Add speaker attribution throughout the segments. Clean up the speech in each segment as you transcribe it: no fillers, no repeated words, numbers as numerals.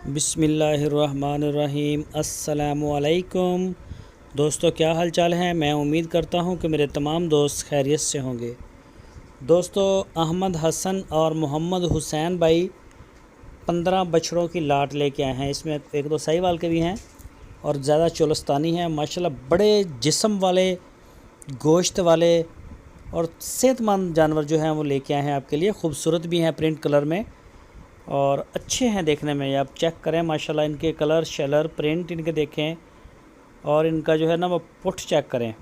Speaker 1: बिस्मिल्लाहिर्रहमानिर्रहीम। अस्सलामुअलैकुम दोस्तों, क्या हाल चाल है। मैं उम्मीद करता हूँ कि मेरे तमाम दोस्त खैरियत से होंगे। दोस्तों, अहमद हसन और मोहम्मद हुसैन भाई 15 बछड़ों की लाट लेके आए हैं। इसमें एक दो साहिवाल के भी हैं और ज़्यादा चोलस्तानी हैं। माशाल्लाह बड़े जिस्म वाले, गोश्त वाले और सेहतमंद जानवर जो हैं वो लेके आए हैं आपके लिए। खूबसूरत भी हैं प्रिंट कलर में और अच्छे हैं देखने में। आप चेक करें माशाल्लाह, इनके कलर शेलर प्रिंट इनके देखें और इनका जो है ना वो पुठ चेक करें।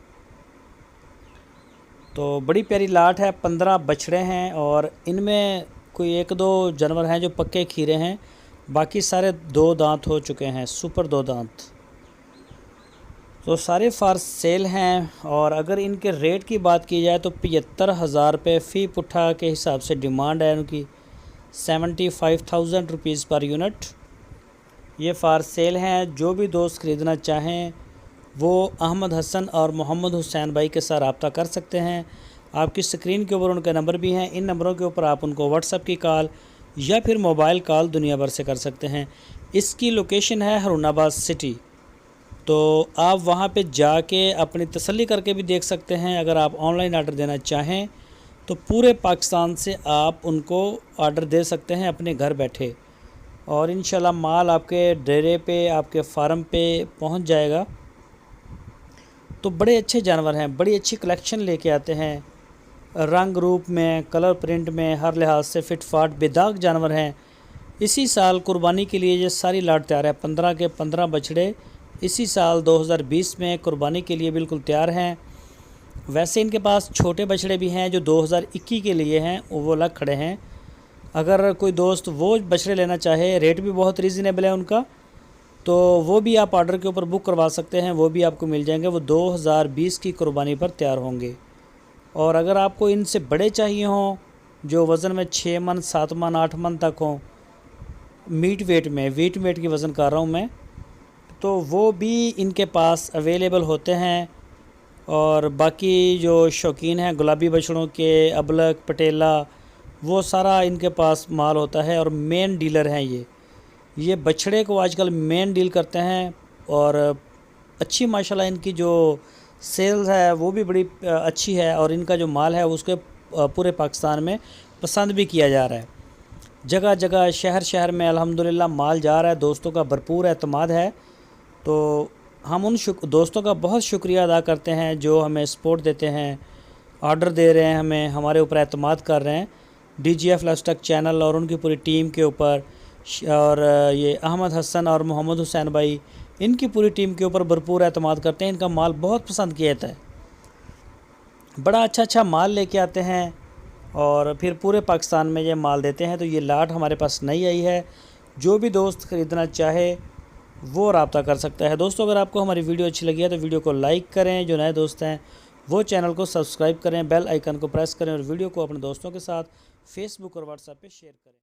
Speaker 1: तो बड़ी प्यारी लाट है। 15 बछड़े हैं और इनमें कोई एक दो जानवर हैं जो पक्के खीरे हैं, बाकी सारे 2 दांत हो चुके हैं, सुपर 2 दांत। तो सारे फार सेल हैं। और अगर इनके रेट की बात की जाए तो 75,000 रुपये फ़ी पुट्ठा के हिसाब से डिमांड है उनकी। 75,000 रुपीज़ पर यूनिट ये फार सेल हैं। जो भी दोस्त ख़रीदना चाहें वो अहमद हसन और मोहम्मद हुसैन भाई के साथ रब्ता कर सकते हैं। आपकी स्क्रीन के ऊपर उनके नंबर भी हैं। इन नंबरों के ऊपर आप उनको व्हाट्सएप की कॉल या फिर मोबाइल कॉल दुनिया भर से कर सकते हैं। इसकी लोकेशन है हारूनाबाद सिटी, तो आप वहाँ पे जाके अपनी तसल्ली करके भी देख सकते हैं। अगर आप ऑनलाइन आर्डर देना चाहें तो पूरे पाकिस्तान से आप उनको ऑर्डर दे सकते हैं अपने घर बैठे, और इंशाल्लाह माल आपके डेरे पे, आपके फार्म पे पहुंच जाएगा। तो बड़े अच्छे जानवर हैं, बड़ी अच्छी कलेक्शन लेके आते हैं, रंग रूप में, कलर प्रिंट में, हर लिहाज से फिट फाट बेदाग जानवर हैं। इसी साल कुर्बानी के लिए ये सारी लाट तैयार है। 15 के 15 बछड़े इसी साल 2020 में कुर्बानी के लिए बिल्कुल तैयार हैं। वैसे इनके पास छोटे बछड़े भी हैं जो 2021 के लिए हैं, वो अलग खड़े हैं। अगर कोई दोस्त वो बछड़े लेना चाहे, रेट भी बहुत रीज़नेबल है उनका, तो वो भी आप ऑर्डर के ऊपर बुक करवा सकते हैं, वो भी आपको मिल जाएंगे। वो 2020 की कुर्बानी पर तैयार होंगे। और अगर आपको इनसे बड़े चाहिए हों जो वज़न में 6 मन 7 मन 8 मन तक हों, वीट वेट की वज़न कर रहा हूँ मैं, तो वो भी इनके पास अवेलेबल होते हैं। और बाकी जो शौकीन हैं गुलाबी बछड़ों के, अबलक, पटेला, वो सारा इनके पास माल होता है। और मेन डीलर हैं ये बछड़े को आजकल मेन डील करते हैं। और अच्छी माशाल्लाह इनकी जो सेल्स है वो भी बड़ी अच्छी है। और इनका जो माल है उसके पूरे पाकिस्तान में पसंद भी किया जा रहा है। जगह जगह, शहर शहर में अल्हम्दुलिल्लाह माल जा रहा है। दोस्तों का भरपूर एतमाद है। तो हम उन दोस्तों का बहुत शुक्रिया अदा करते हैं जो हमें सपोर्ट देते हैं, ऑर्डर दे रहे हैं, हमें हमारे ऊपर एतमाद कर रहे हैं। DGF लाइफस्टाइल चैनल और उनकी पूरी टीम के ऊपर, और ये अहमद हसन और मोहम्मद हुसैन भाई, इनकी पूरी टीम के ऊपर भरपूर एतमाद करते हैं। इनका माल बहुत पसंद किया जाता है। बड़ा अच्छा माल लेके आते हैं और फिर पूरे पाकिस्तान में ये माल देते हैं। तो ये लाट हमारे पास नई आई है। जो भी दोस्त ख़रीदना चाहे वो रब्ता कर सकता है। दोस्तों, अगर आपको हमारी वीडियो अच्छी लगी है तो वीडियो को लाइक करें। जो नए दोस्त हैं वो चैनल को सब्सक्राइब करें, बेल आइकन को प्रेस करें और वीडियो को अपने दोस्तों के साथ फेसबुक और व्हाट्सएप पे शेयर करें।